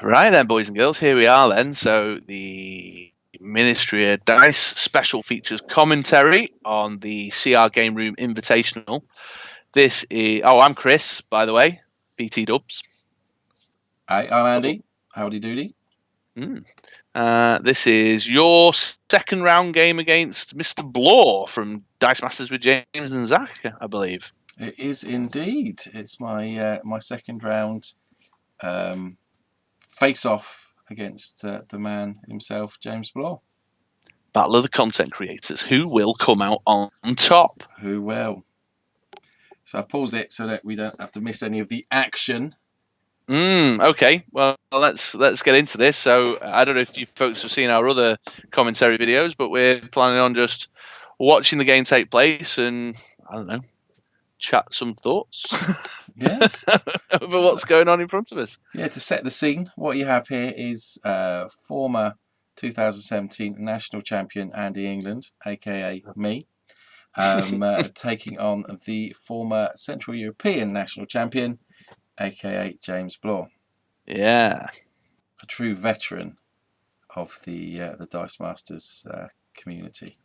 Right then, boys and girls, here we are then. So the Ministry of Dice special features commentary on the CR Game Room Invitational. This is... Oh, I'm Chris, by the way. BT Dubs. Hi, I'm Andy. Howdy doody. This is your second round game against Mr. Blore from Dice Masters with James and Zack, I believe. It is indeed. It's my my second round face-off against the man himself, James Blore. Battle of the content creators. Who will come out on top? Who will? So I paused it so that we don't have to miss any of the action. Okay, well, let's get into this. So I don't know if you folks have seen our other commentary videos, but we're planning on just watching the game take place and, I don't know, chat some thoughts. Yeah. Over what's going on in front of us. Yeah, to set the scene, what you have here is former 2017 national champion Andy England, aka me, taking on the former Central European national champion, aka James Blore. Yeah, a true veteran of the Dice Masters community.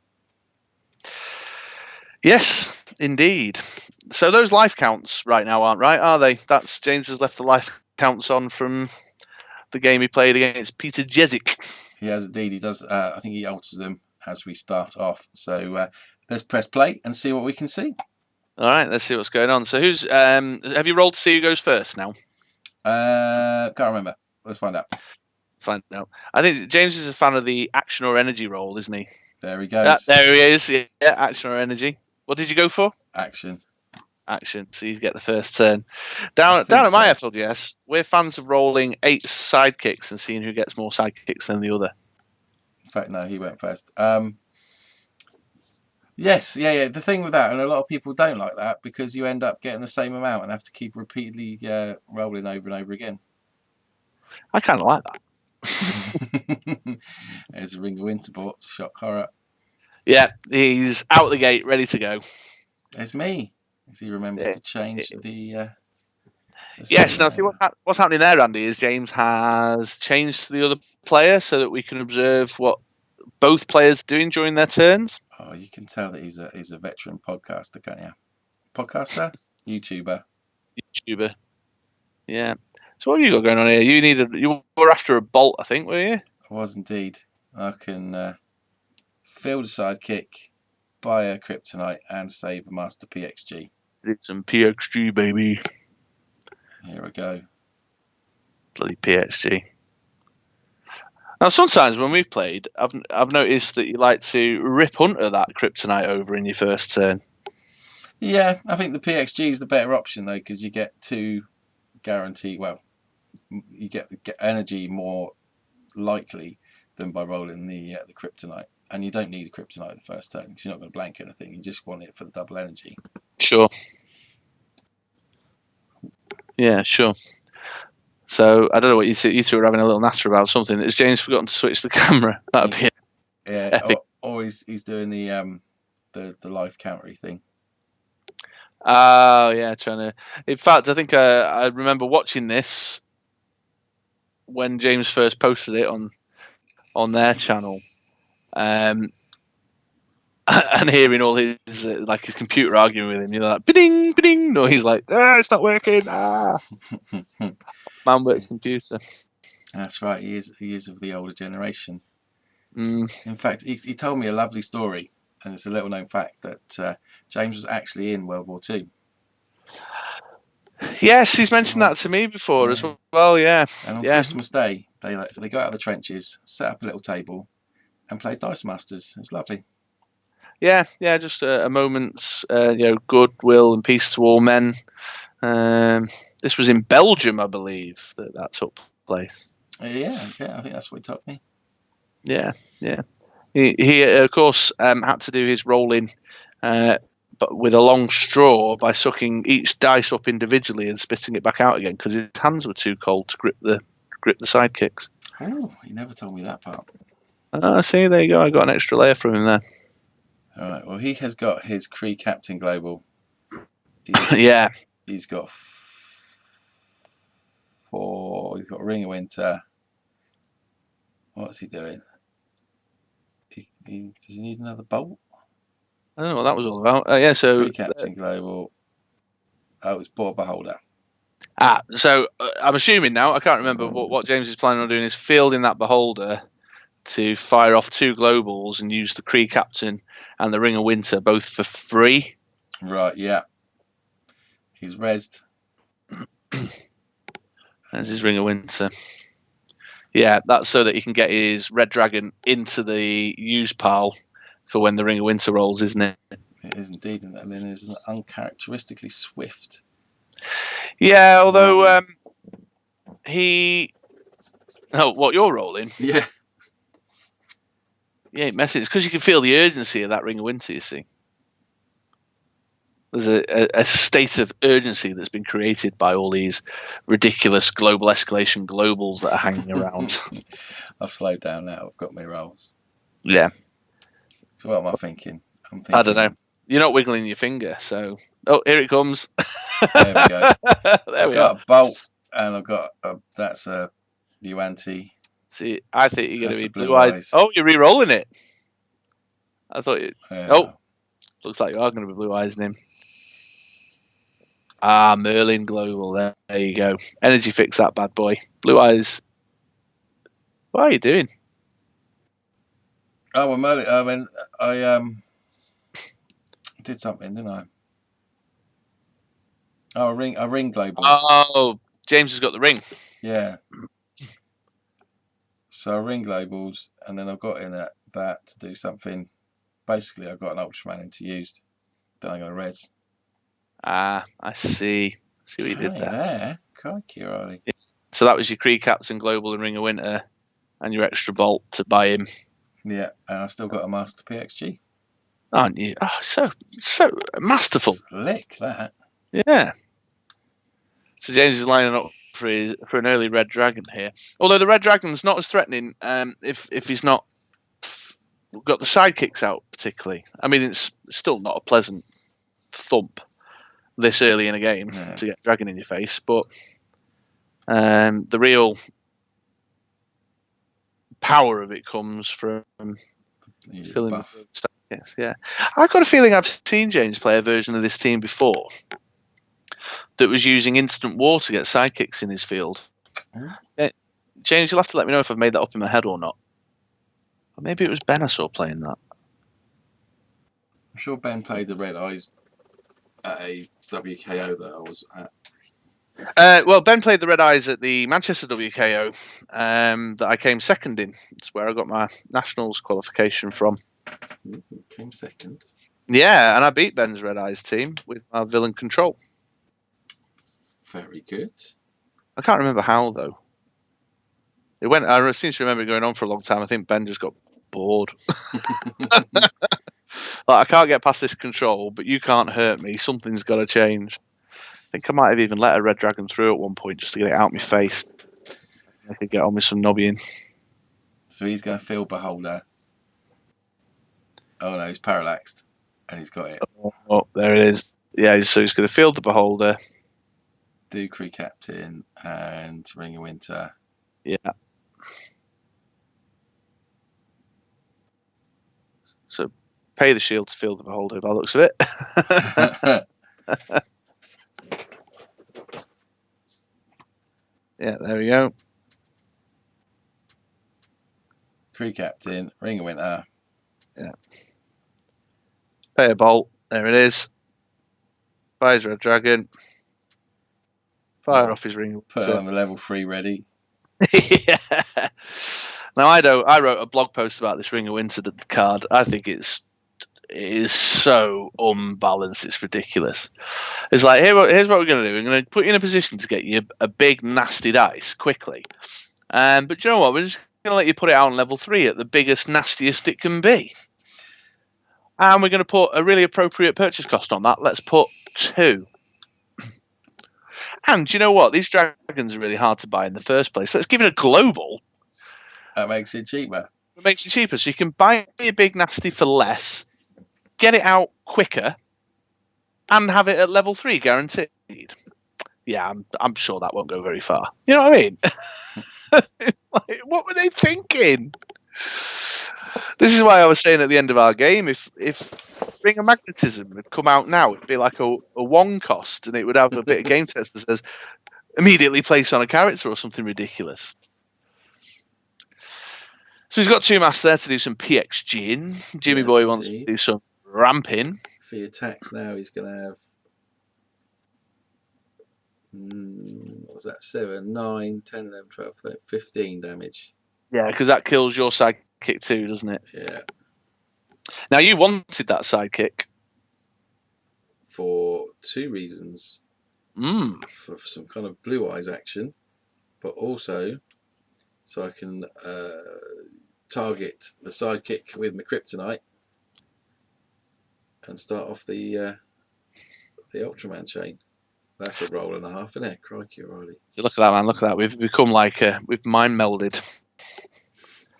Yes, indeed. So those life counts right now aren't right, are they? That's James has left the life counts on from the game he played against Peter Jezik. He has indeed. He does. I think he alters them as we start off. So let's press play and see what we can see. All right, let's see what's going on. So who's? Have you rolled to see who goes first now? Can't remember. Let's find out. Find out. I think James is a fan of the action or energy roll, isn't he? There he goes. There he is. Yeah, action or energy. What did you go for? Action. Action. So you get the first turn. Down at my FLGS, we're fans of rolling 8 sidekicks and seeing who gets more sidekicks than the other. In fact, no, he went first. Yes, yeah. The thing with that, and a lot of people don't like that because you end up getting the same amount and have to keep repeatedly rolling over and over again. I kind of like that. There's a Ring of Winterport's shock horror. Yeah, he's out the gate, ready to go. There's me. As he remembers to change the yes, now see what's happening there, Andy, is James has changed to the other player so that we can observe what both players are doing during their turns. Oh, you can tell that he's a veteran podcaster, can't you? Podcaster? YouTuber. Yeah. So what have you got going on here? You were after a bolt, I think, were you? I was indeed. I can field a sidekick, buy a kryptonite, and save a master PXG. Did some PXG, baby. Here we go. Bloody PXG. Now, sometimes when we've played, I've noticed that you like to rip Hunter that kryptonite over in your first turn. Yeah, I think the PXG is the better option though, because you get 2 guaranteed. Well, you get energy more likely than by rolling the kryptonite, and you don't need a kryptonite the first turn because you're not going to blank anything. You just want it for the double energy. Sure. Yeah, sure. So I don't know what you two were having a little natter about something. Has James forgotten to switch the camera? That'd be epic. Or he's doing the life countery thing. Oh yeah, trying to. In fact, I think I remember watching this when James first posted it on their channel, and hearing all his his computer arguing with him. You know, like biding, biding. No, he's like, it's not working. Man works computer. That's right. He is of the older generation. In fact, he told me a lovely story, and it's a little known fact that James was actually in World War II. Yes, he's mentioned that to me before as well. Yeah. And on Christmas Day, they go out of the trenches, set up a little table, and play Dice Masters. It's lovely. Yeah, just a moment's goodwill and peace to all men. This was in Belgium, I believe, that took place. Yeah, I think that's what he told me. Yeah. He of course had to do his rolling, but with a long straw by sucking each dice up individually and spitting it back out again because his hands were too cold to grip the sidekicks. Oh, he never told me that part. See, there you go. I got an extra layer from him there. All right. Well, he has got his Kree Captain Global. Yeah. He's got for. He's got Ring of Winter. What's he doing? Does he need another bolt? I don't know what that was all about. Yeah, so Pre-captain global. Oh, it's Boar Beholder. So I'm assuming now. I can't remember what James is planning on doing. Is fielding that beholder to fire off 2 globals and use the Kree Captain and the Ring of Winter both for free. Right. Yeah. He's rezzed. There's his Ring of Winter. Yeah, that's so that he can get his Red Dragon into the use pile for when the Ring of Winter rolls, isn't it? It is indeed, and then there's an uncharacteristically swift. Yeah, although he. Oh, what you're rolling? Yeah. Yeah, messing. It's because you can feel the urgency of that Ring of Winter. You see, there's a state of urgency that's been created by all these ridiculous global escalation globals that are hanging around. I've slowed down now. I've got my rolls. Yeah. So what am I thinking? I don't know. You're not wiggling your finger, so here it comes. There we go. There I've got a bolt, and I've got that's a Yuan-Ti. See, I think you're going to be Blue blue eyes. Eyes. Oh, you're re-rolling it. I thought you. Yeah. Oh, looks like you are going to be blue eyes him. Merlin Global. There you go. Energy fix that bad boy. Blue eyes. What are you doing? Oh, well, Merlin. I mean, I did something, didn't I? Oh, a ring global. Oh, James has got the ring. Yeah. So ring globals, and then I've got in that to do something. Basically, I've got an Ultraman into used. Then I'm going to res. I see. See what you did there. Crikey, Riley. Yeah. So that was your Kree Captain Global and Ring of Winter, and your extra bolt to buy him. Yeah, and I've still got a Master PXG. Aren't you? Oh, so masterful. Slick, that. Yeah. So James is lining up for an early Red Dragon here. Although the Red Dragon's not as threatening if he's not got the sidekicks out particularly. I mean, it's still not a pleasant thump this early in a game to get Dragon in your face, but the real power of it comes from filling the sidekicks. Yeah, I've got a feeling I've seen James play a version of this team before that was using instant war to get sidekicks in his field. James, you'll have to let me know if I've made that up in my head or not. Or maybe it was Ben I saw playing that. I'm sure Ben played the Red Eyes at a WKO that I was at. Well, Ben played the Red Eyes at the Manchester WKO that I came second in. It's where I got my Nationals qualification from. Came second? Yeah, and I beat Ben's Red Eyes team with my Villain Control. Very good. I can't remember how, though. I seem to remember it going on for a long time. I think Ben just got bored. I can't get past this control, but you can't hurt me. Something's got to change. I think I might have even let a Red Dragon through at one point just to get it out my face. I could get on with some nobbying. So he's going to field Beholder. Oh no, he's parallaxed. And he's got it. Oh, there it is. Yeah, so he's going to field the Beholder. Do Kree Captain and Ring of Winter. Yeah. So pay the shield to field the Beholder by the looks of it. Yeah, there we go. Kree Captain, Ring of Winter. Yeah. Pay a bolt. There it is. Fires Red Dragon. Fire off his ring. Put it on the level 3 ready. Yeah. Now I wrote a blog post about this Ring of Winter card. I think it is so unbalanced. It's ridiculous. It's like here's what we're going to do. We're going to put you in a position to get you a big nasty dice quickly. But you know what? We're just going to let you put it out on level 3 at the biggest, nastiest it can be. And we're going to put a really appropriate purchase cost on that. Let's put 2. And you know what? These dragons are really hard to buy in the first place. Let's give it a global. That makes it cheaper. It makes it cheaper. So you can buy a big nasty for less, get it out quicker, and have it at level 3 guaranteed. Yeah, I'm sure that won't go very far. You know what I mean? Like, what were they thinking? This is why I was saying at the end of our game, if Ring of Magnetism had come out now, it'd be like a one cost, and it would have a bit of game text that says immediately place on a character or something ridiculous. So he's got 2 masks there to do some PXG-ing. Jimmy Boy wants to do some ramping. For the attacks now, he's going to have what was that? 7, 9, 10, 11, 12, 13, 15 damage. Yeah, because that kills your sidekick too, doesn't it? Yeah. Now, you wanted that sidekick. For 2 reasons. For some kind of blue eyes action, but also so I can target the sidekick with my kryptonite and start off the Ultraman chain. That's a roll and a half, isn't it? Crikey, O'Reilly. So look at that, man. Look at that. We've become like we've mind melded.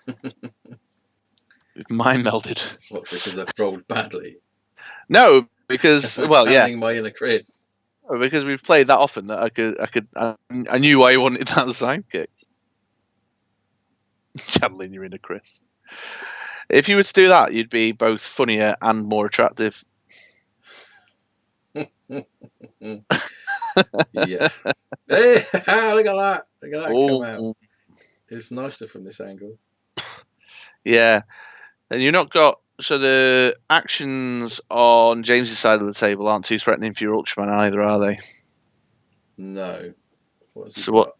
We've mind melded. What? Because I've rolled badly? No, because my inner Chris. Oh, because we've played that often that I knew why you wanted that sidekick. Channeling your inner Chris. If you were to do that, you'd be both funnier and more attractive. Yeah. Hey, look at that! Look at that come out. It's nicer from this angle. Yeah, and you've not got the actions on James's side of the table aren't too threatening for your Ultraman either, are they? No. What?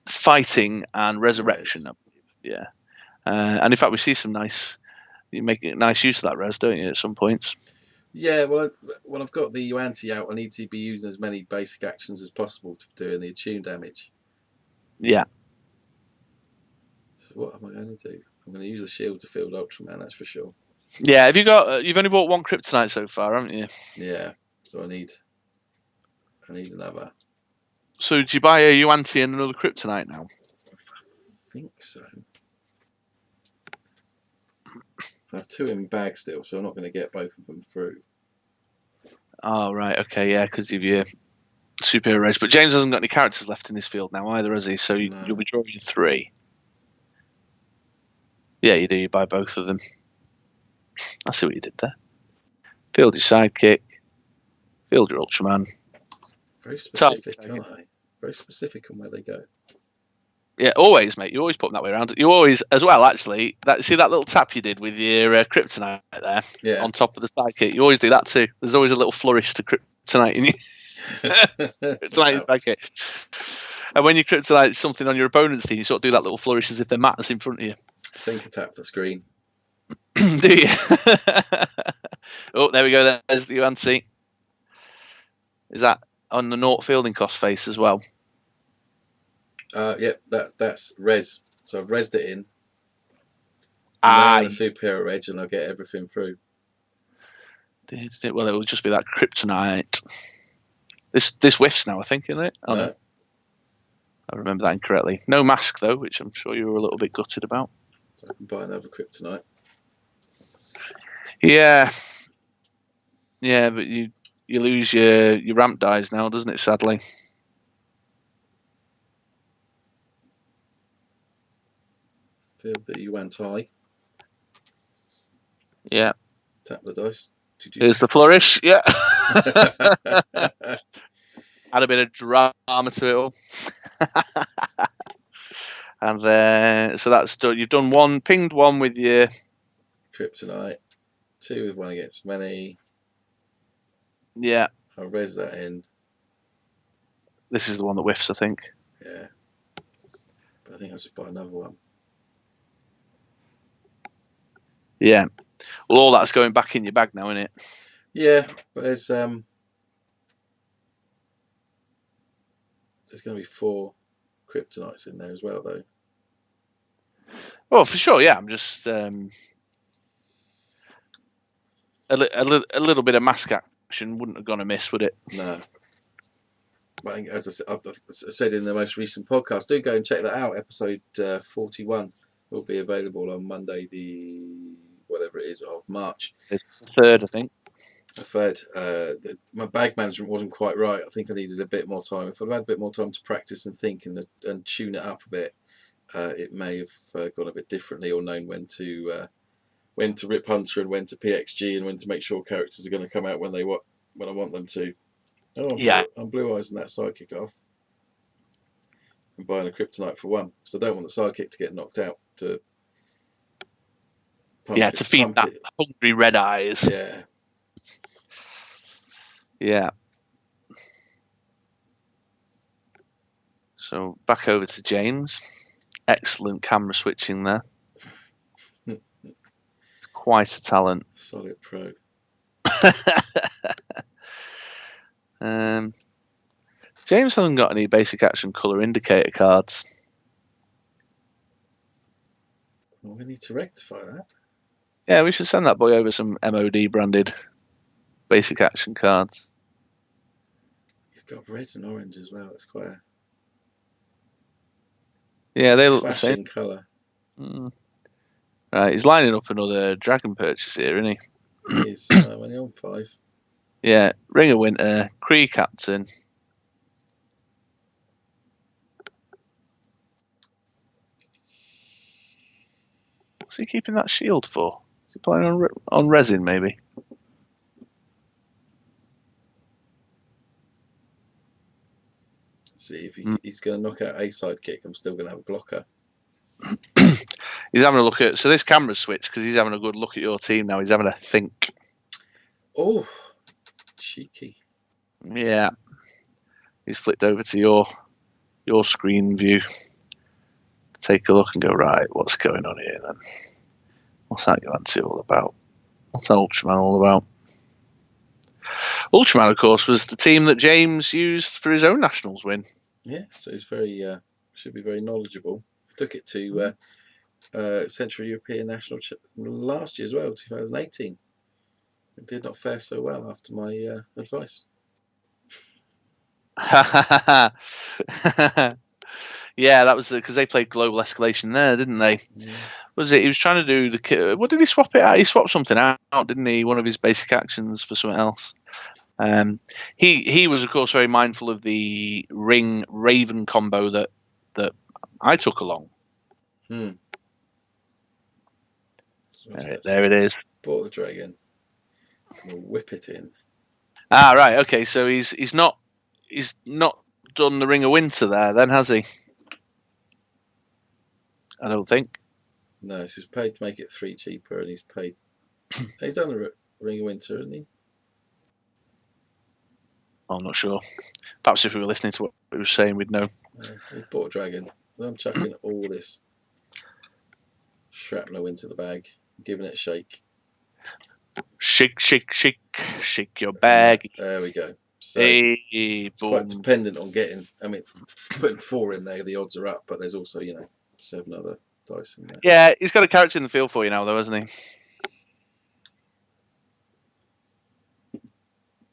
Fighting and resurrection. Res. Yeah, and in fact, we see some nice. You make nice use of that res, don't you? At some points. Yeah, well, I've got the Yuan-Ti out. I need to be using as many basic actions as possible to do the attune damage. Yeah. So what am I going to do? I'm going to use the shield to field Ultraman, that's for sure. Yeah, have you got? You've only bought 1 kryptonite so far, haven't you? Yeah, so I need another. So do you buy a Yuan-Ti and another kryptonite now? I think so. I have 2 in bag still, so I'm not going to get both of them through. Oh, right, okay, yeah, because of your superhero race. But James hasn't got any characters left in this field now either, has he? So you'll be drawing 3. Yeah, you do. You buy both of them. I see what you did there. Field your sidekick. Field your Ultraman. Very specific, aren't I? Very specific on where they go. Yeah, always, mate. You always put them that way around. You always, as well, actually. See that little tap you did with your kryptonite there, on top of the sidekick. You always do that too. There's always a little flourish to kryptonite in you. Kryptonite in sidekick. And when you kryptonite something on your opponent's team, you sort of do that little flourish as if they're mats in front of you. I think I tap the screen. Do you? Oh, there we go. There's the Yuan-Ti. Is that on the Naught fielding cost face as well? Yeah, that's res. So I've resed it in. Now the superhero edge, and I'll get everything through. Well, it will just be that kryptonite. This whiffs now, I think, isn't it? Oh, no. I remember that incorrectly. No mask though, which I'm sure you were a little bit gutted about. So I can buy another kryptonite. Yeah, but you lose your ramp dies now, doesn't it? Sadly. Field the Yuan-Ti. Yeah. Tap the dice. Here's the flourish. Yeah. Add a bit of drama to it all. And then, so that's done. You've done 1, pinged 1 with your kryptonite, 2 with 1 against many. Yeah. I'll res that in. This is the one that whiffs, I think. Yeah. But I think I'll just buy another one. Yeah. Well, all that's going back in your bag now, isn't it? Yeah, but there's going to be 4 kryptonites in there as well, though. Well, for sure, yeah. I'm just a little bit of mask action wouldn't have gone amiss, would it? No. But I think, as I said in the most recent podcast, do go and check that out. Episode 41 will be available on Monday, the whatever it is of March. It's the 3rd, I think. I've heard my bag management wasn't quite right. I think I needed a bit more time. If I'd had a bit more time to practice and think and tune it up a bit, it may have gone a bit differently, or known when to rip Hunter and when to PXG and when to make sure characters are going to come out when I want them to. Oh, I'm blue eyes and that sidekick off. I'm buying a kryptonite for one, because I don't want the sidekick to get knocked out to feed that hungry red eyes. Yeah. Yeah. So back over to James. Excellent camera switching there. Quite a talent. Solid pro. James hasn't got any basic action colour indicator cards. Well, we need to rectify that. Yeah, we should send that boy over some MOD branded basic action cards. He's got red and orange as well. It's quite a they look the same colour. Right, he's lining up another dragon purchase here, isn't he? He is. Only on 5. Yeah, Ring of Winter, Kree Captain. What's he keeping that shield for? Is he playing on resin, maybe? See, if he's going to knock out a sidekick, I'm still going to have a blocker. He's having a look at... So this camera's switched because he's having a good look at your team now. He's having a think. Oh, cheeky. Yeah. He's flipped over to your screen view. Take a look and go, right, what's going on here then? What's that Yuanti all about? What's that Ultraman all about? Ultraman, of course, was the team that James used for his own Nationals win. Yeah, so he's should be very knowledgeable. Took it to Central European National last year as well, 2018. It did not fare so well after my advice. Yeah, that was because they played Global Escalation there, didn't they? Yeah. What was it? He was trying to do what did he swap it out? He swapped something out, didn't he? One of his basic actions for something else. He was, of course, very mindful of the Ring Raven combo that I took along. So there it is. Bought the dragon. We'll whip it in. Ah, right. Okay, so he's not done the Ring of Winter there, then, has he? I don't think. No, so he's paid to make it 3 cheaper, and he's paid. He's done the Ring of Winter, hasn't he? I'm not sure. Perhaps if we were listening to what he was saying, we'd know. He bought a dragon. I'm chucking all this shrapnel into the bag, giving it a shake. Shake, shake, shake, shake your bag. There we go. So it's quite dependent on getting. I mean, putting 4 in there, the odds are up. But there's also 7 other dice in there. Yeah, he's got a character in the field for you now, though, hasn't he?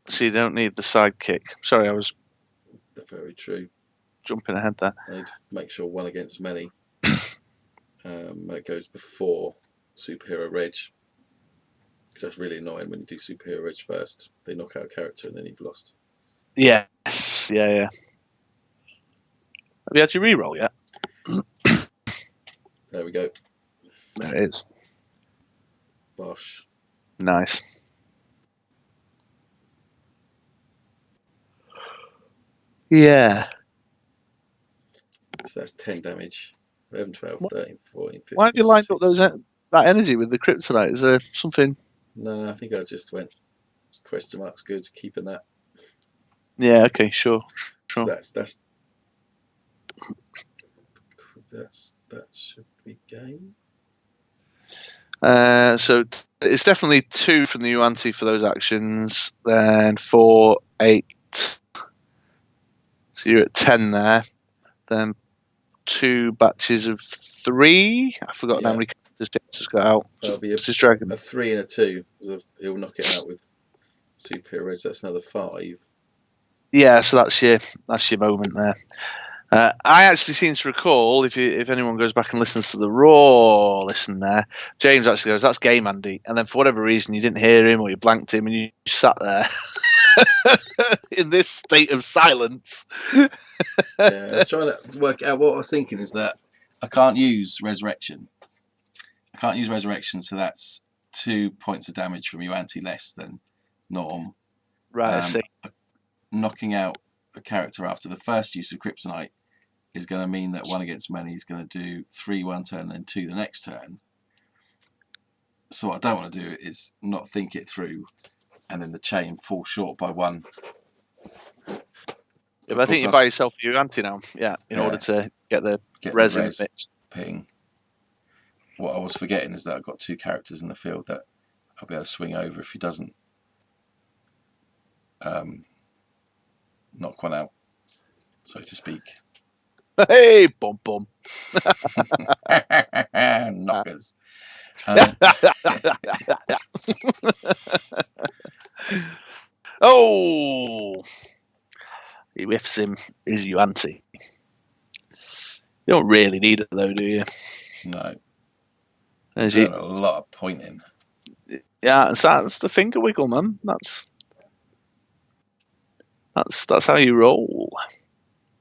So you don't need the sidekick. Sorry, I was. Very true. Jumping ahead there. I need to make sure 1 against many. That goes before Superhero Reg. Because that's really annoying when you do Superhero Reg first. They knock out a character and then you've lost. Yes. Yeah. Have you had your reroll yet? There we go. There it is. Bosh. Nice. Yeah. So that's 10 damage. 11, 12, 13, 14, 15. Why have you lined up that energy with the kryptonite? Is there something? No, I think I just went question marks good, keeping that. Yeah, okay, sure. So that should be game. So it's definitely 2 from the Yuanti for those actions, then 4, 8. So you're at 10 there. Then 2 batches of 3. I've forgotten how many characters James has got out. That'll be a 3 and a 2. He'll knock it out with Superhero Reg. That's another 5. Yeah, so that's your moment there. I actually seem to recall, if anyone goes back and listens to the Raw listen there, James actually goes, "That's game, Andy." And then for whatever reason, you didn't hear him or you blanked him and you sat there in this state of silence. Yeah, I was trying to work out what I was thinking is that I can't use Resurrection. So that's 2 points of damage from Yuan-Ti less than norm. Right, I see. Knocking out a character after the first use of Kryptonite is going to mean that 1 against many is going to do 3 one turn, then 2 the next turn. So what I don't want to do is not think it through, and then the chain falls short by 1. If I think you buy yourself a Yuan-Ti now, in order to get the res in the mix. Ping. What I was forgetting is that I've got 2 characters in the field that I'll be able to swing over if he doesn't knock 1 out, so to speak. Hey, bum bum. Knockers. Oh, he whiffs him. Is Yuan-Ti. You don't really need it though, do you? No. There's a lot of pointing. Yeah, that's the finger wiggle, man. That's how you roll.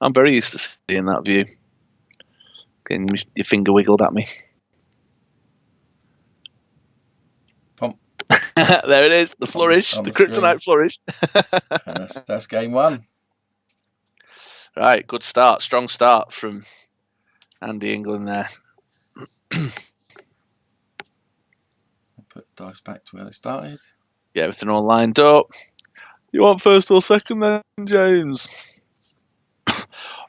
I'm very used to seeing that view. Getting your finger wiggled at me. Pump. There it is, the flourish, the Kryptonite flourish. And that's game 1. Right, good start, strong start from Andy England there. Put the dice back to where they started. Get everything all lined up. You want first or second then, James?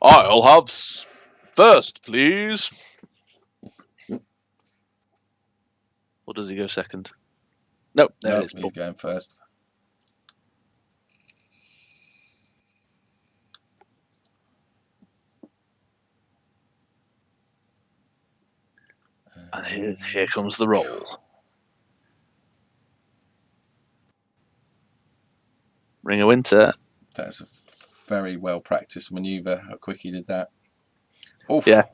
I'll have first, please. Or does he go second? Nope, he's going first. And here comes the roll. Ring of Winter. That's a very well practiced maneuver. How quick he did that. Oof. Yeah,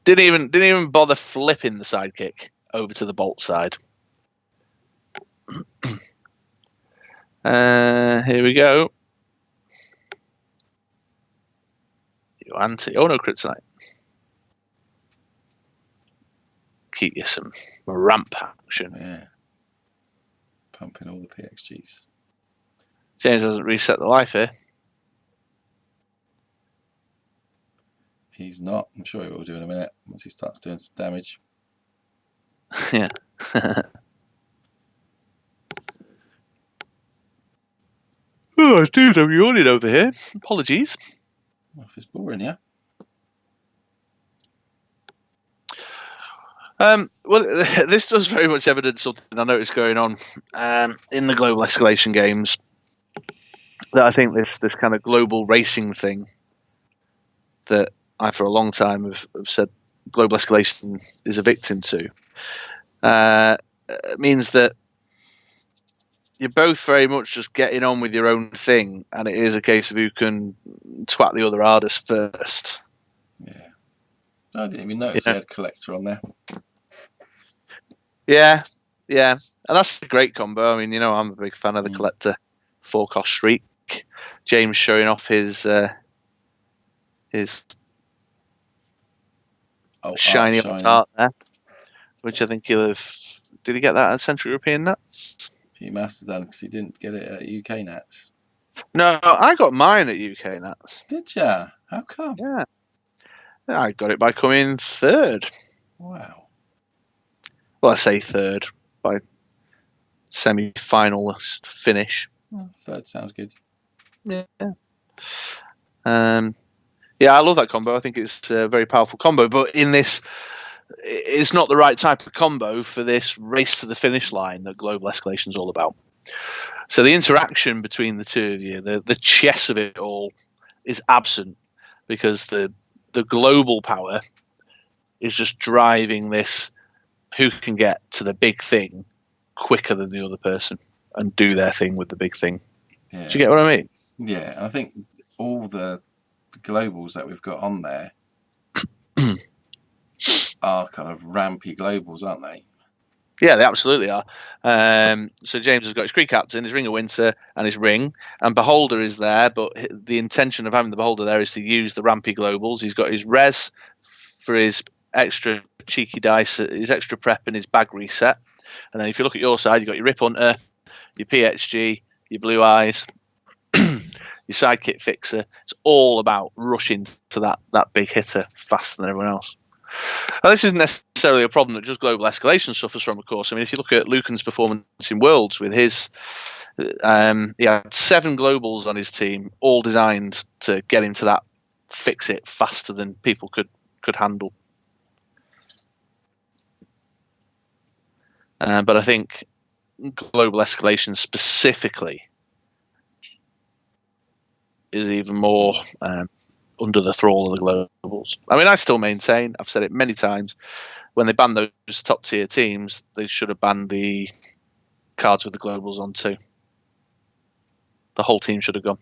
didn't even bother flipping the sidekick over to the bolt side. Here we go. Yuan-Ti. Oh no, Kryptonite. Keep you some ramp action. Yeah. Pumping all the PXGs. James hasn't reset the life here. He's not. I'm sure he will do in a minute once he starts doing some damage. Yeah. Oh, dude, I'm yawning over here. Apologies. Well, if it's boring, yeah. Well, this does very much evidence something I noticed going on in the global escalation games. That I think this kind of global racing thing that I for a long time have said global escalation is a victim to means that you're both very much just getting on with your own thing, and it is a case of who can twat the other hardest first. Yeah. I didn't even notice he had Collector on there. Yeah. And that's a great combo. I mean, I'm a big fan of the Collector 4-cost Shriek. James showing off his shiny art there, which I think he'll have. Did he get that at Central European Nats? He must have done because he didn't get it at UK Nats. No, I got mine at UK Nats. Did ya? How come? Yeah, I got it by coming third. Wow. Well, I say third by semi-final finish. Well, third sounds good. Yeah. Yeah, I love that combo. I think it's a very powerful combo. But in this, it's not the right type of combo for this race to the finish line that global escalation is all about. So the interaction between the two of you, the chess of it all, is absent because the global power is just driving this. Who can get to the big thing quicker than the other person and do their thing with the big thing? Yeah. Do you get what I mean? Yeah, I think all the globals that we've got on there are kind of rampy globals, aren't they? Yeah, they absolutely are. So James has got his Kree Captain, his Ring of Winter, and his ring, and Beholder is there. But the intention of having the Beholder there is to use the rampy globals. He's got his res for his extra cheeky dice, his extra prep, and his bag reset. And then if you look at your side, you've got your Rip Hunter, your PXG, your Blue Eyes, your Sidekick Fixer. It's all about rushing to that big hitter faster than everyone else. Now, this isn't necessarily a problem that just Global Escalation suffers from, of course. I mean, if you look at Lucan's performance in Worlds with his, he had 7 globals on his team, all designed to get him to that fix it faster than people could handle. But I think Global Escalation specifically is even more under the thrall of the globals. I mean, I still maintain, I've said it many times, when they banned those top tier teams, they should have banned the cards with the globals on too. The whole team should have gone.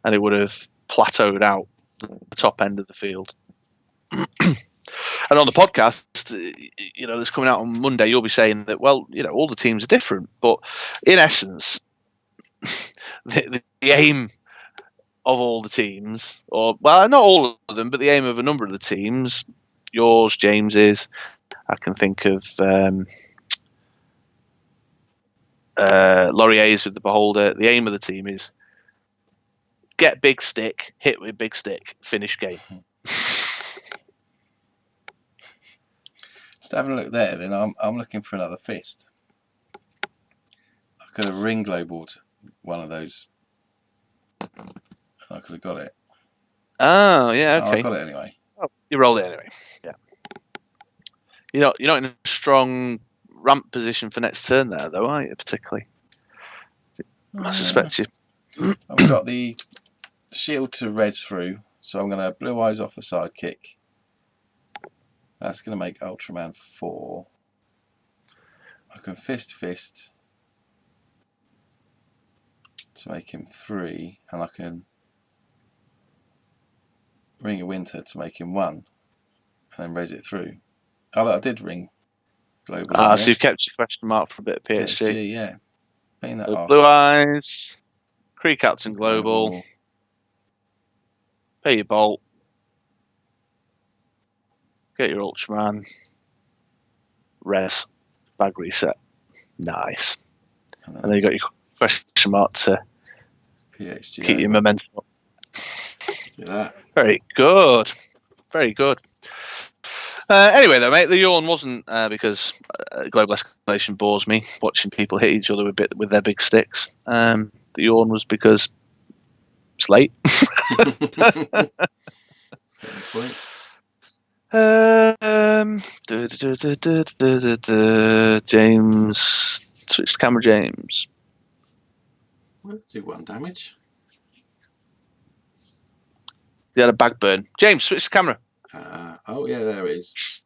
And it would have plateaued out the top end of the field. And on the podcast, that's coming out on Monday, you'll be saying that, well, all the teams are different. But in essence, the aim of all the teams, not all of them, but the aim of a number of the teams, yours, James's, I can think of Laurier's with the Beholder. The aim of the team is get big stick, hit with big stick, finish game. Just having a look there, then I'm looking for another fist. I could have ring globaled one of those. I could have got it. Oh, yeah, okay. Oh, I got it anyway. Oh, you rolled it anyway. Yeah. You're not in a strong ramp position for next turn there, though, are you? Particularly. I suspect you. I've got the shield to res through, so I'm going to Blue Eyes off the Sidekick. That's going to make Ultraman 4. I can fist to make him 3, and I can Ring of Winter to make him 1, and then res it through. Oh, look, I did ring global. So you've kept your question mark for a bit of PXG. Yeah. Being that so off. Blue Eyes, Kree Captain global. Pay your bolt. Get your Ultraman. Res. Bag reset. Nice. And then you got your question mark to PXG keep your momentum up. See that? Very good. Very good. Anyway, though, mate, the yawn wasn't because Global Escalation bores me, watching people hit each other with their big sticks. The yawn was because it's late. James, switch to camera, James. We'll do 1 damage. He had a bag burn. James, switch to camera. Oh yeah, there it is.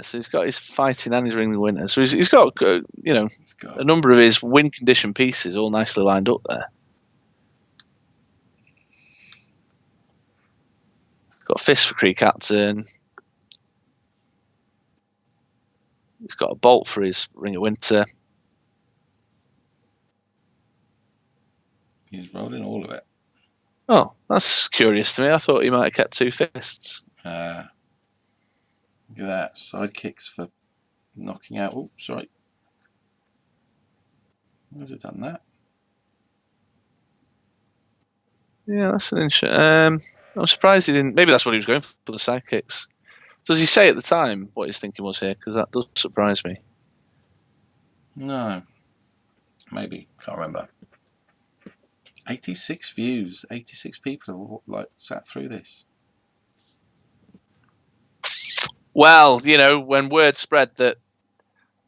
So he's got his fighting and his Ring of Winter. So he's got a number of his win condition pieces all nicely lined up there. Got a fist for Kree Captain. He's got a bolt for his Ring of Winter. He's rolling all of it. Oh, that's curious to me. I thought he might have kept 2 fists. Look at that. Sidekicks for knocking out. Oh, sorry. Has it done that? Yeah, that's an interesting. I'm surprised he didn't. Maybe that's what he was going for the sidekicks. Does he say at the time what his thinking was here? Because that does surprise me. No. Maybe. Can't remember. 86 views. 86 people have sat through this. Well, when word spread that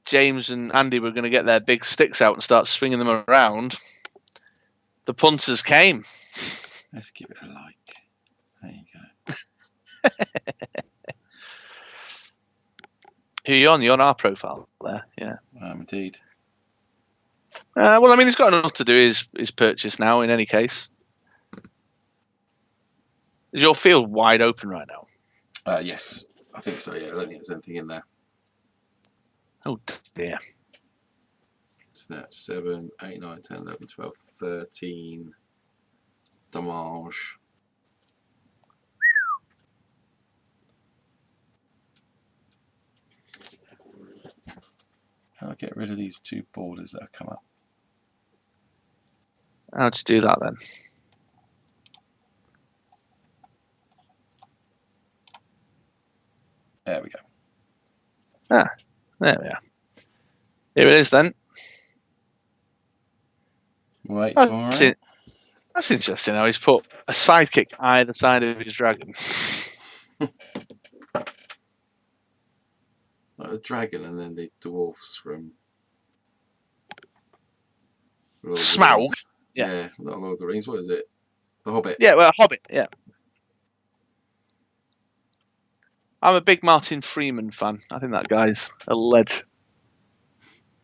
James and Andy were going to get their big sticks out and start swinging them around, the punters came. Let's give it a like. There you go. Who are you on? You're on our profile there, yeah. Indeed. Well, I mean, he's got enough to do his purchase now. In any case, is your field wide open right now? Yes, I think so. Yeah, I don't think there's anything in there. Oh dear. So that's 7, 8, 9, 10, 11, 12, 13 damage. I'll get rid of these 2 borders that have come up. How'd you do that then? There we go. There we are. Here it is then. Wait for it. That's interesting how he's put a sidekick either side of his dragon. Like the dragon and then the dwarfs from Lord of the Smaug. Rings. Yeah. Yeah, not Lord of the Rings. What is it? The Hobbit. Yeah, well, Hobbit. Yeah. I'm a big Martin Freeman fan. I think that guy's a ledge.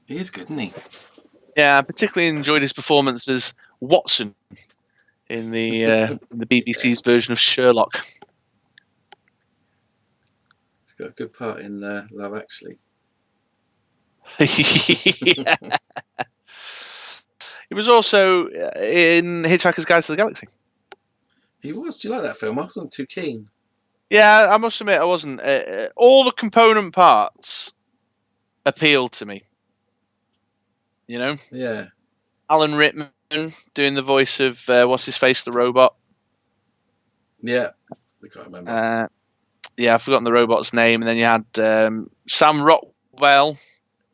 He is good, isn't he? Yeah, I particularly enjoyed his performance as Watson in the BBC's version of Sherlock. He's got a good part in Love Actually. Yeah. He was also in Hitchhiker's Guide to the Galaxy. He was. Do you like that film? I wasn't too keen. Yeah, I must admit I wasn't. All the component parts appealed to me. You know? Yeah. Alan Rickman doing the voice of what's his face, the robot. Yeah. I can't remember. Yeah, I've forgotten the robot's name. And then you had Sam Rockwell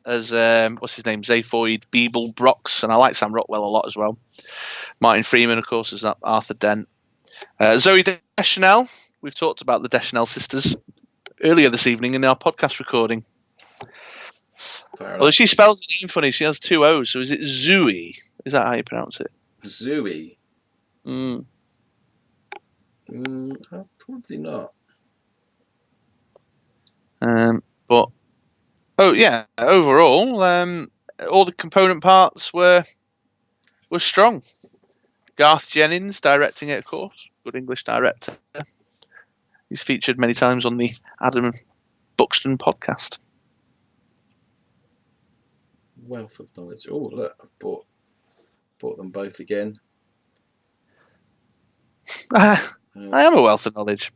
as what's his name, Zaphod Beeblebrox, and I like Sam Rockwell a lot as well. Martin Freeman, of course, is Arthur Dent. Zoe Deschanel. We've talked about the Deschanel sisters earlier this evening in our podcast recording. Although she spells the name funny, she has 2 O's. So is it Zooey? Is that how you pronounce it? Zooey? Probably not. But oh yeah, overall, all the component parts were strong. Garth Jennings directing it, of course, good English director. He's featured many times on the Adam Buxton podcast. Wealth of knowledge. Oh look, I've bought them both again. I am a wealth of knowledge.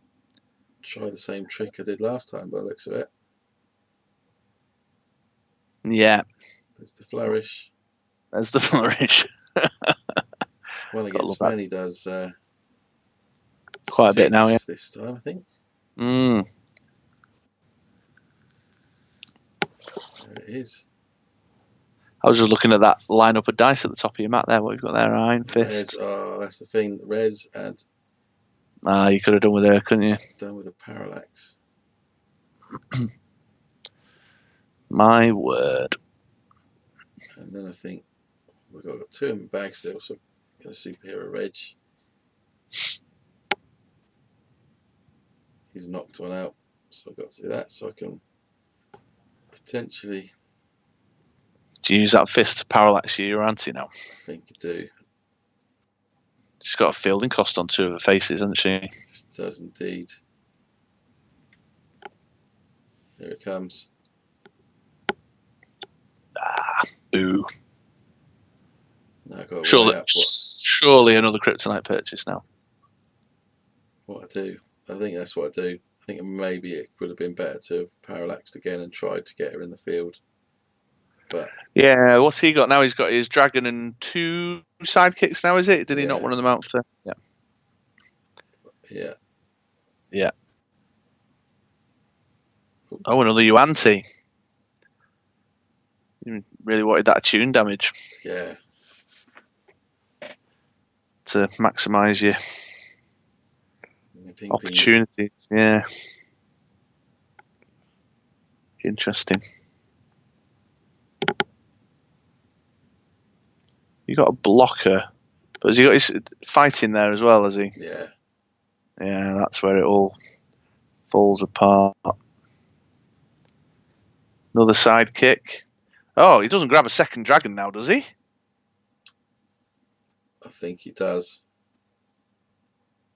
Try the same trick I did last time by the looks of it. Yeah. There's the flourish. There's the flourish. When he gets when he does quite a bit now, yeah. This time, I think. There it is. I was just looking at that lineup of dice at the top of your mat there. What you've got there, Iron Fist. Res, oh, that's the thing. Res and. You could have done with her, couldn't you? Done with a parallax. My word. And then I think we've got 2 in my bag still, so get a superhero reg. He's knocked one out, so I've got to do that so I can potentially. Do you use that fist to parallax your anti now? I think I do. She's got a fielding cost on 2 of her faces, hasn't she? It does indeed. Here it comes. Boo. Now I've got to surely another kryptonite purchase now. What I do. I think that's what I do. I think maybe it would have been better to have parallaxed again and tried to get her in the field. But yeah, what's he got now? He's got his dragon and 2 sidekicks now, is it? Did he knock one of them out? Yeah. Yeah. Yeah. Oh, another Yuan-Ti. You really wanted that attune damage. Yeah. To maximise your opportunities. Yeah. Interesting. You got a blocker, but has he got his fighting there as well? Has he? Yeah. Yeah, that's where it all falls apart. Another sidekick. Oh, he doesn't grab a second dragon now, does he? I think he does.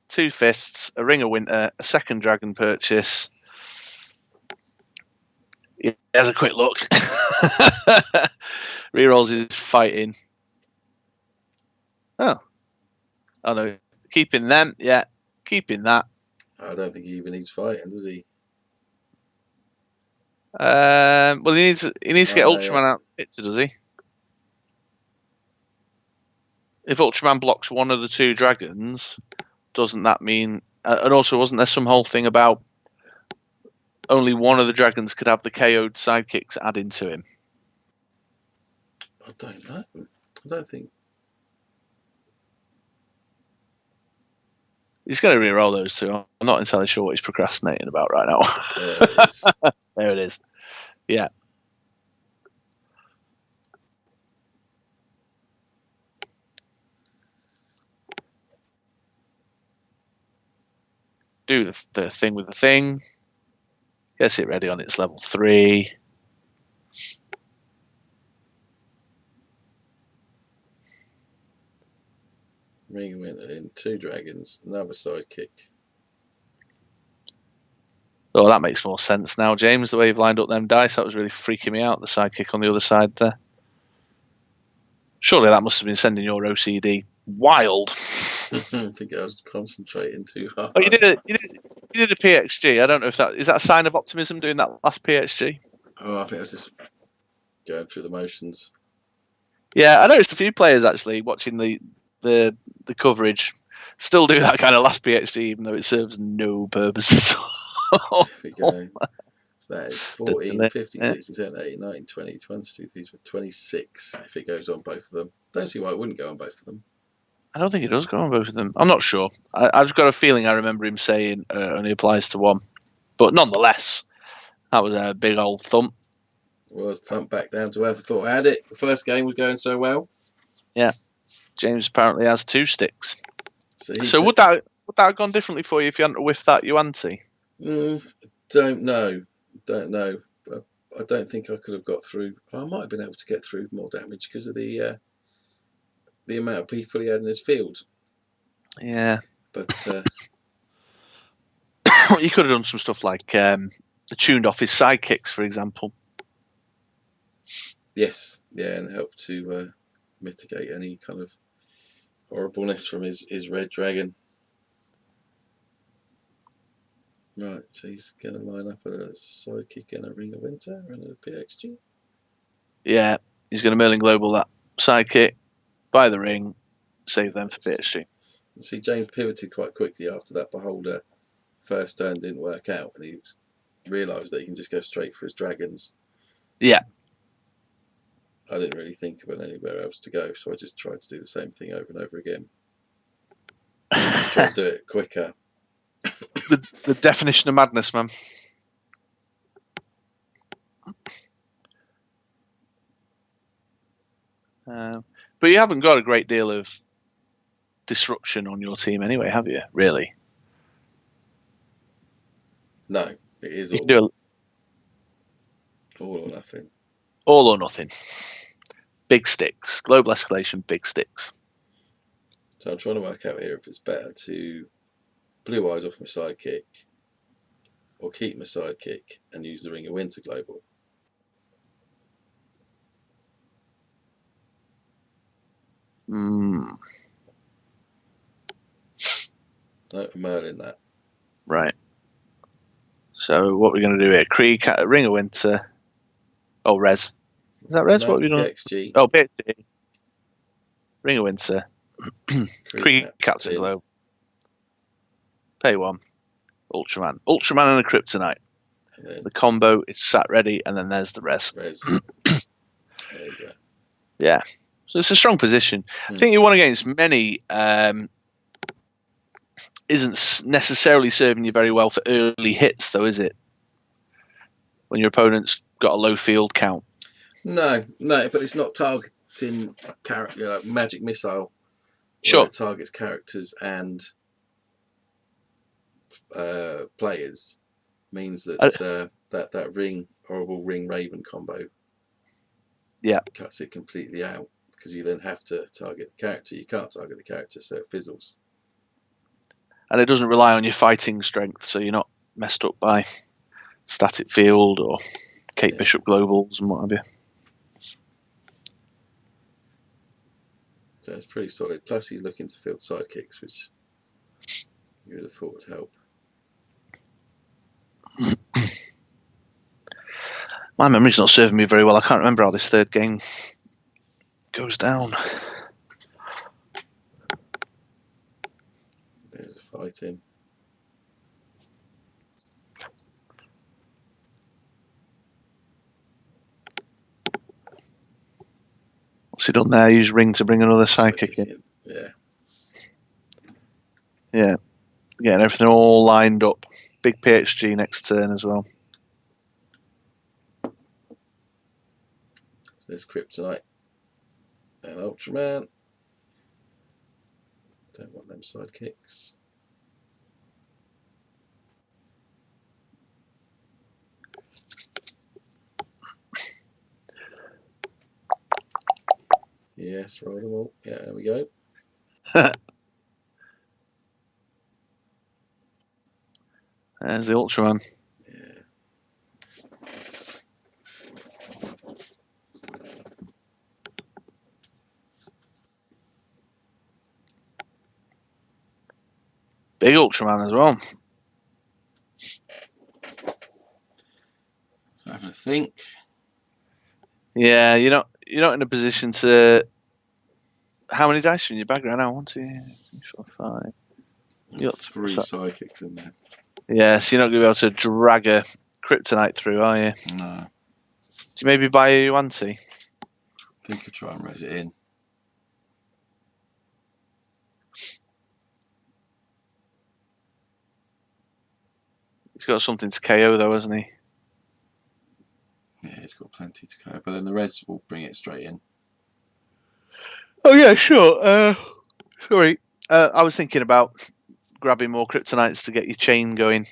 2 fists, a Ring of Winter, a second dragon purchase. He has a quick look. Rerolls his fighting. Oh no, keeping them. Yeah, keeping that. I don't think he even needs fighting, does he? Well, he needs to get Ultraman out of the picture, does he? If Ultraman blocks one of the 2 dragons, doesn't that mean? And also, wasn't there some whole thing about only one of the dragons could have the KO'd sidekicks adding to him? I don't know. I don't think. He's going to re-roll those 2. I'm not entirely sure what he's procrastinating about right now. There it is. There it is. Yeah. Do the thing with the thing. Gets it ready on its level 3. Ring went in 2 dragons, another sidekick. Oh, that makes more sense now, James, the way you've lined up them dice. That was really freaking me out, the sidekick on the other side there. Surely that must have been sending your OCD wild. I think I was concentrating too hard. Oh, you did a PXG. I don't know if that is a sign of optimism doing that last PXG. Oh, I think I was just going through the motions. Yeah, I noticed a few players actually watching the coverage still do that kind of last PXG, even though it serves no purpose at all. There we go. So that is 14, 15, 16, 17, 18, 19, 20, 22, 23, 26 if it goes on both of them. Don't see why it wouldn't go on both of them. I don't think it does go on both of them. I'm not sure. I've got a feeling I remember him saying only applies to one. But nonetheless, that was a big old thump. Was thumped back down to earth. I thought I had it. The first game was going so well. Yeah. James apparently has 2 sticks. So would that have gone differently for you if you hadn't whiffed that Yuan-Ti? Don't know. But I don't think I could have got through. I might have been able to get through more damage because of the amount of people he had in his field. Yeah. But you could have done some stuff like tuned off his sidekicks, for example. Yes, yeah, and help to mitigate any kind of horribleness from his red dragon. Right, so he's going to line up a sidekick and a Ring of Winter and a PXG. Yeah, he's going to Merlin Global that sidekick, buy the ring, save them for PXG. See, James pivoted quite quickly after that Beholder first turn didn't work out, and he realised that he can just go straight for his dragons. Yeah. I didn't really think about anywhere else to go, so I just tried to do the same thing over and over again. Just try to do it quicker. The definition of madness, man. But you haven't got a great deal of disruption on your team anyway, have you? Really? No, it is all or nothing. All or nothing. Big sticks. Global escalation, big sticks. So I'm trying to work out here if it's better to blue eyes off my sidekick or keep my sidekick and use the Ring of Winter Global. No, Merlin that. Right. So what we're going to do here? Krieg, Ring of Winter. Oh, Res. Is that Res? No, what are we doing? PXG. Oh, PXG. Ring of Winter. Krieg Captain Globe. Pay 1. Ultraman. Ultraman and a Kryptonite. And the combo is sat ready, and then there's the Res. There you go. Yeah. So it's a strong position. I think you won against many isn't necessarily serving you very well for early hits, though, is it? When your opponent's got a low field count. No, but it's not targeting like magic missile. Sure. It targets characters and players. Means that that horrible ring raven combo. Yeah. Cuts it completely out because you then have to target the character. You can't target the character, so it fizzles. And it doesn't rely on your fighting strength, so you're not messed up by static field or Kate Bishop globals and what have you. So it's pretty solid. Plus he's looking to field sidekicks, which you would have thought would help. My memory's not serving me very well. I can't remember how this third game goes down. There's a fighting. What's he done there? Use ring to bring another sidekick in. Yeah. Yeah. Getting everything all lined up. Big PXG next turn as well. So there's Kryptonite and Ultraman. Don't want them sidekicks. Yes, roll them all. Yeah, there we go. There's the Ultraman. Yeah. Big Ultraman as well. Having a think. Yeah, you're not in a position to. How many dice are in your bag right now? 1, 2, 3, 4, 5. You got 3 sidekicks in there. Yeah, so you're not going to be able to drag a Kryptonite through, are you? No. Do you maybe buy a Yuan-Ti? I think I'll try and raise it in. He's got something to KO though, hasn't he? Yeah, he's got plenty to KO, but then the Reds will bring it straight in. Oh yeah, sure. Sorry, I was thinking about grabbing more Kryptonites to get your chain going.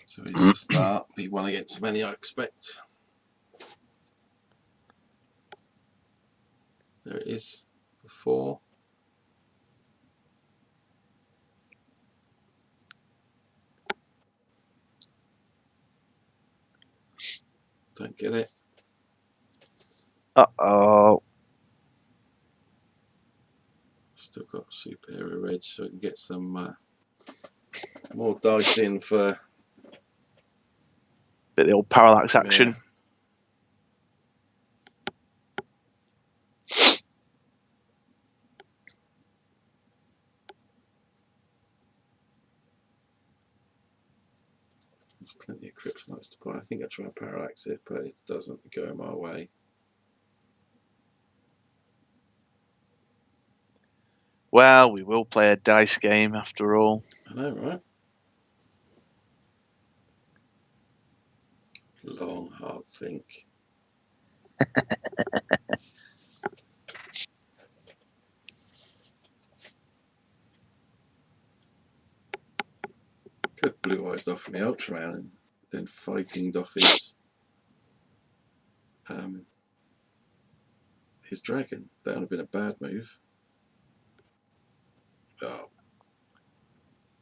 So he's the start. Be one against many, I expect. There it is. For 4. Don't get it. Uh-oh. Still got superhero Reg, so I can get some more dice in for Bit of the old parallax action. Yeah. There's plenty of Kryptonites to buy. I think I try and parallax it, but it doesn't go my way. Well, we will play a dice game after all. I know, right? Long, hard think. Could blue eyes off me Ultraman and then fighting off his dragon. That would have been a bad move. Oh.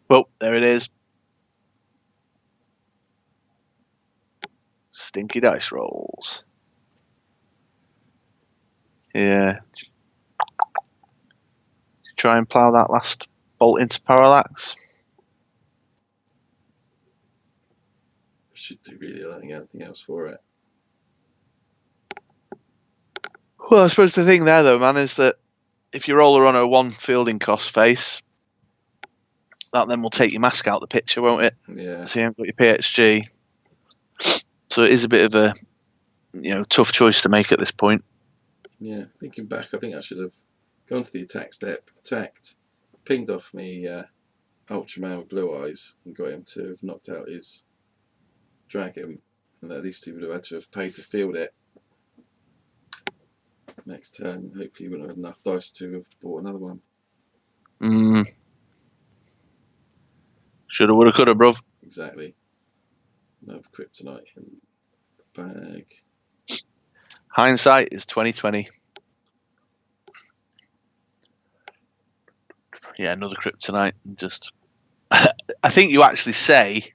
Well, there it is. Stinky dice rolls. Yeah. Try and plough that last bolt into parallax. Should do really. I don't think anything else for it. Well, I suppose the thing there, though, man, is that if you roll her on a 1 fielding cost face, that then will take your mask out of the picture, won't it? Yeah. So you haven't got your PXG. So it is a bit of a tough choice to make at this point. Yeah, thinking back, I think I should have gone to the attack step, attacked, pinged off me Ultraman with blue eyes, and got him to have knocked out his dragon, and at least he would have had to have paid to field it next turn. Hopefully he wouldn't have had enough dice to have bought another one. Shoulda, woulda, coulda, bruv. Exactly. Another kryptonite in the bag. Hindsight is 2020. Yeah, another kryptonite. Just, I think you actually say.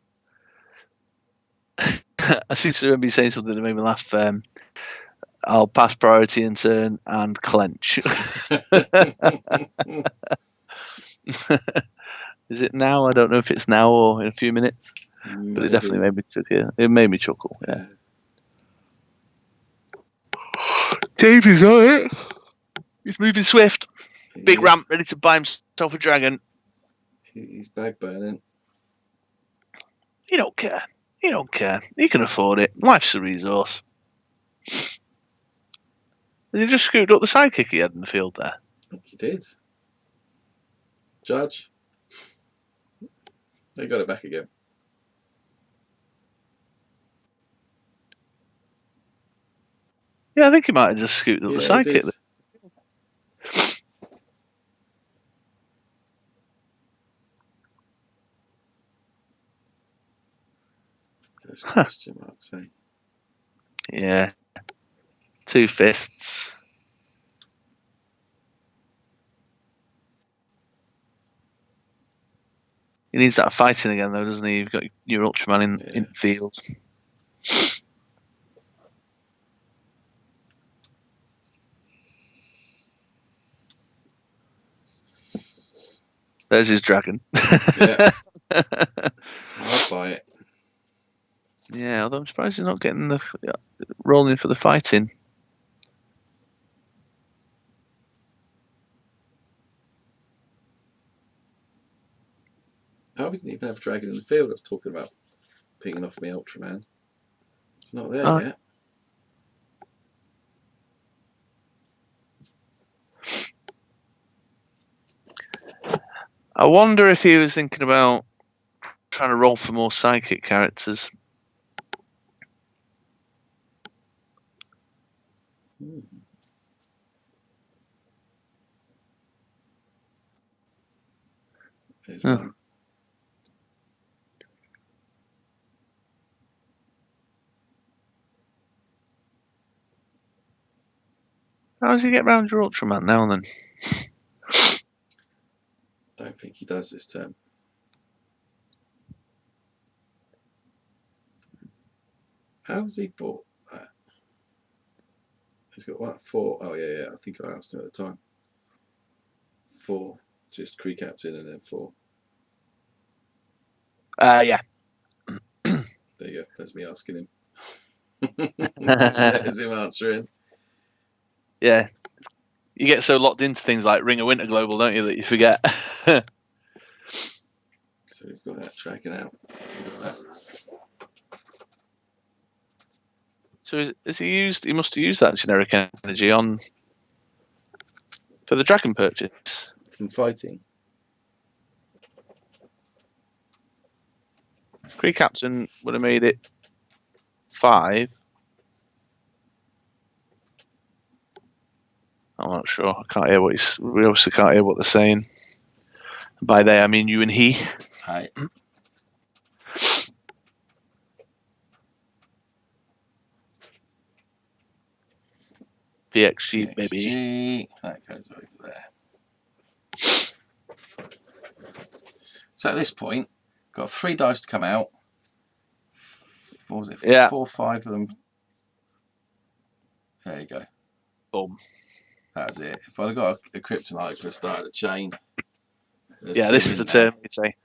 I seem to remember you saying something that made me laugh. I'll pass priority in turn and clench. Is it now? I don't know if it's now or in a few minutes, but it definitely made me chuckle. Yeah. It made me chuckle. Yeah. Davey's on it. He's moving swift. Big ramp, ready to buy himself a dragon. He's bag burning. You don't care. You don't care. You can afford it. Life's a resource. And you just scooped up the sidekick he had in the field there. I think he did. Judge. They got it back again. Yeah, I think he might have just scooped up the sidekick. Those question marks, eh? Yeah. 2 fists. He needs that fighting again, though, doesn't he? You've got your Ultraman in field. There's his dragon. Yeah. I'll buy it. Yeah, although I'm surprised he's not getting the rolling for the fighting. Oh, we didn't even have a dragon in the field. I was talking about picking off me Ultraman. It's not there yet. I wonder if he was thinking about trying to roll for more psychic characters. There's one. How does he get round your Ultraman now then? Don't think he does this term. How's he bought that? He's got what? 4. Oh yeah. I think I asked him at the time. 4. Just Kree Captain and then 4. Yeah. There you go. That's me asking him. There's him answering. Yeah. You get so locked into things like Ring of Winter Global, don't you, that you forget. So he's got that dragon out. So has he used? He must have used that generic energy on for the dragon purchase from fighting. Kree Captain would have made it 5. I'm not sure. I can't hear what we obviously can't hear what they're saying. By they, I mean you and he. Hi. PXG, baby. That goes over there. So at this point, got 3 dice to come out. What was it? Yeah. 4 or 5 of them. There you go. Boom. That was it. If I'd have got a kryptonite, I could have started a chain. Yeah, this is the turn, you say.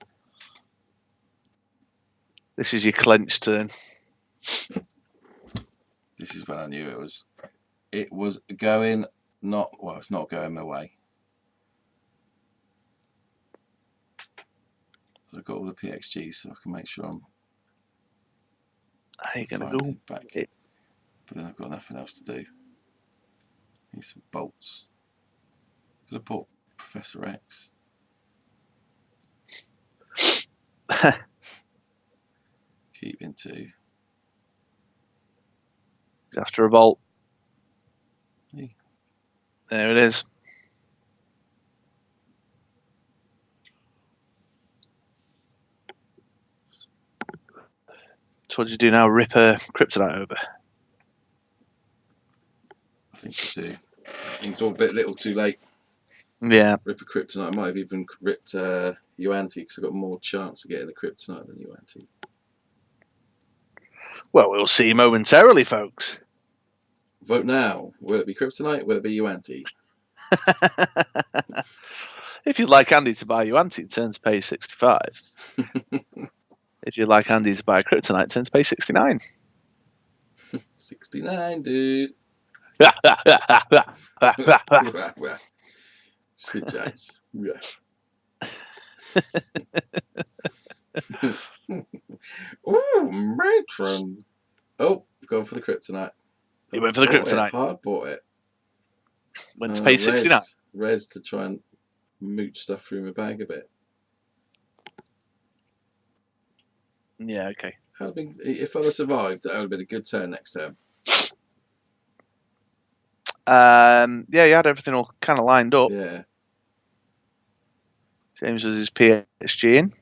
This is your clenched turn. This is when I knew it was going it's not going my way. So I've got all the PXGs so I can make sure I'm gonna go back. But then I've got nothing else to do. Need some bolts. Could have bought Professor X. Keep into. He's after a bolt. Hey. There it is. So what do you do now? Rip a kryptonite over? I think I do. I think it's all a bit little too late. Yeah. Rip a kryptonite. I might have even ripped Yuan-Ti because I've got more chance of getting a kryptonite than Yuan-Ti. Well, we'll see momentarily, folks. Vote now. Will it be kryptonite? Will it be Yuan-Ti? If you'd like Andy to buy Yuan-Ti, turn to page 65. If you'd like Andy to buy kryptonite, turn to page 69. 69, dude. Shit, Giants. Ooh, matron. Oh, going for the kryptonite. He went for the kryptonite. Hard bought it. Went to page 69. Res to try and mooch stuff through my bag a bit. Yeah, okay. If I'd have survived, that would have been a good turn next turn. Yeah, you had everything all kind of lined up. Yeah. James was his PSG in.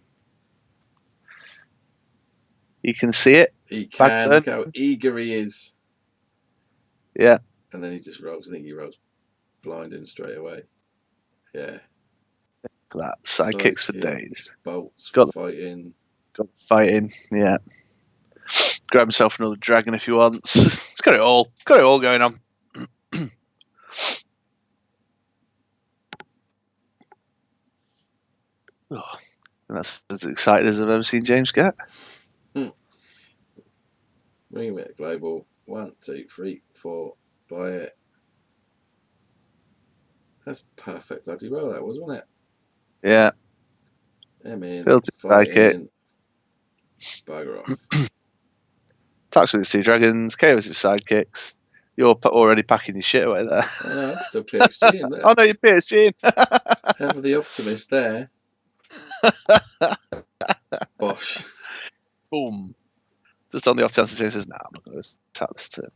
You can see it. He can. Look how eager he is. Yeah. And then he just rolls. I think he rolls blinding straight away. Yeah. That sidekicks for days. Bolts, fighting. Got fighting, yeah. Grab himself another dragon if he wants. He's got it all. Got it all going on. Oh, that's as excited as I've ever seen James get. Bring it global. 1, 2, 3, 4. Buy it. That's perfect bloody roll, that was, wasn't it? Yeah. I mean, fighting. Bugger off. Attacks with his 2 dragons. KOs his sidekicks. You're already packing your shit away there. I know, I'm still PSG in there. Oh no, you're PSG. Have the optimist there. Bosh. Boom. Just on the off chance that James says, "Nah, I'm not going to attack this turn."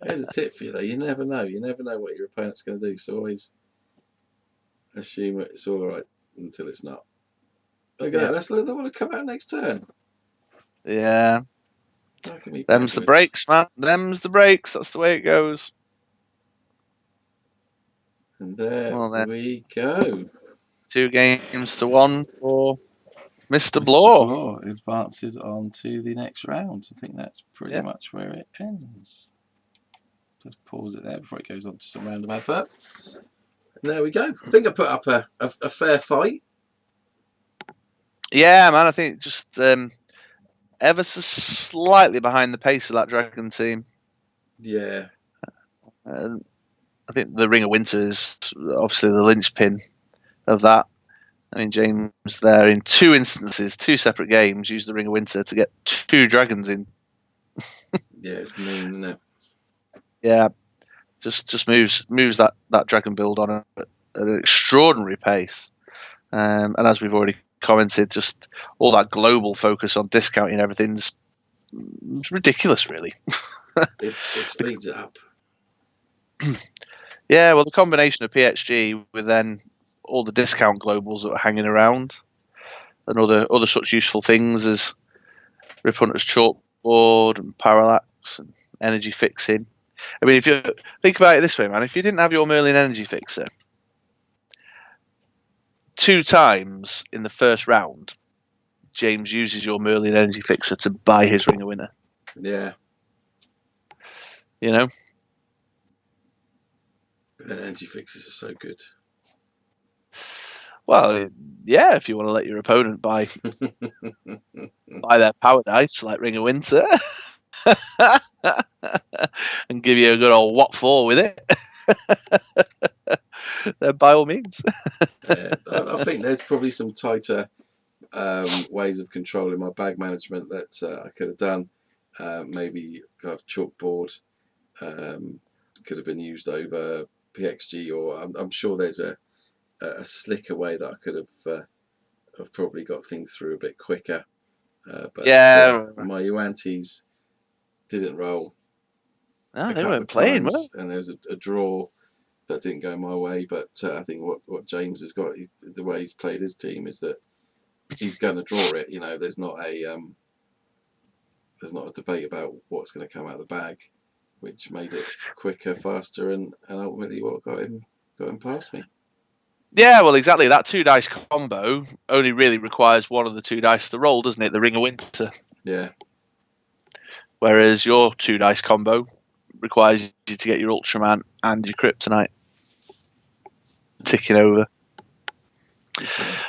Here's a tip for you though. You never know. You never know what your opponent's going to do. So always assume it's all right until it's not. Look at that. They want to come out next turn. Yeah. Them's the breaks, man. Them's the breaks. That's the way it goes. And there we go. 2 games to 1 for Mr. Blore. Blore advances on to the next round. I think that's pretty much where it ends. Just pause it there before it goes on to some random advert. And there we go. I think I put up a fair fight. Yeah, man. I think just ever so slightly behind the pace of that Dragon team. Yeah. I think the Ring of Winter is obviously the linchpin of that. I mean, James there in 2 instances, 2 separate games, used the Ring of Winter to get 2 dragons in. Yeah, it's mean, isn't it? Yeah, just moves that dragon build on at an extraordinary pace. And as we've already commented, just all that global focus on discounting everything's ridiculous, really. It speeds it up. Yeah, well, the combination of PXG with then all the discount globals that are hanging around and other such useful things as Rip Hunter's Chalkboard and Parallax and Energy Fixing. I mean, if you think about it this way, man, if you didn't have your Merlin Energy Fixer, 2 times in the first round, James uses your Merlin Energy Fixer to buy his Ring of Winter. Yeah. You know? But Energy Fixers are so good. Well, yeah, if you want to let your opponent buy their power dice like Ring of Winter and give you a good old what for with it, then by all means. I think there's probably some tighter ways of controlling my bag management that I could have done. Maybe kind of chalkboard could have been used over PXG, or I'm sure there's a slicker way that I could have probably got things through a bit quicker. But my Yuan-Tis didn't roll. No, they weren't playing, well. And there was a draw that didn't go my way. But I think what James has got, the way he's played his team, is that he's going to draw it. You know, there's not a there's not a debate about what's going to come out of the bag, which made it quicker, faster, and ultimately what got him past me. Yeah, well, exactly. That 2 dice combo only really requires one of the 2 dice to roll, doesn't it? The Ring of Winter. Yeah. Whereas your 2 dice combo requires you to get your Ultraman and your Kryptonite ticking over.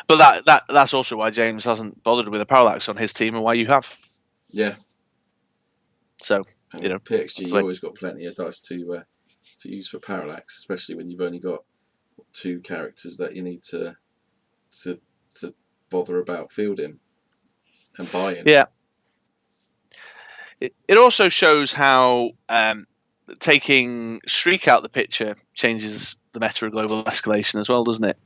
But that's also why James hasn't bothered with a Parallax on his team, and why you have. Yeah. So, and you know, PXG, you always got plenty of dice to use for Parallax, especially when you've only got 2 characters that you need to bother about fielding and buying. Yeah. It also shows how taking Shriek out the picture changes the meta of global escalation as well, doesn't it?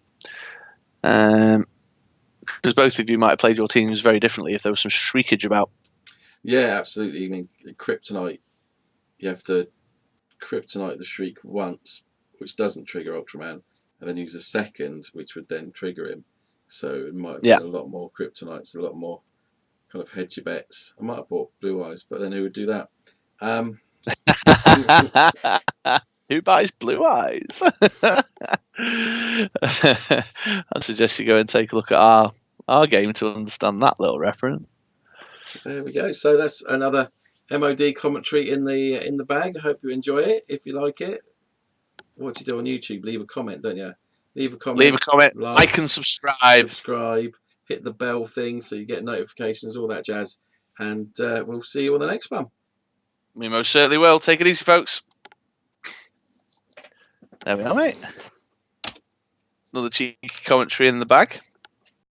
Because both of you might have played your teams very differently if there was some Shriekage about. Yeah, absolutely. I mean, Kryptonite, you have to Kryptonite the Shriek once, which doesn't trigger Ultraman, and then use a second, which would then trigger him. So it might be a lot more Kryptonites, a lot more kind of hedge your bets. I might have bought Blue Eyes, but then who would do that? Who buys Blue Eyes? I suggest you go and take a look at our game to understand that little reference. There we go. So that's another MOD commentary in the bag. I hope you enjoy it. If you like it, what do you do on YouTube? Leave a comment, don't you? Leave a comment, like and subscribe, hit the bell thing so you get notifications, all that jazz. And we'll see you on the next one. We most certainly will. Take it easy, folks. There we are, mate. Another cheeky commentary in the bag.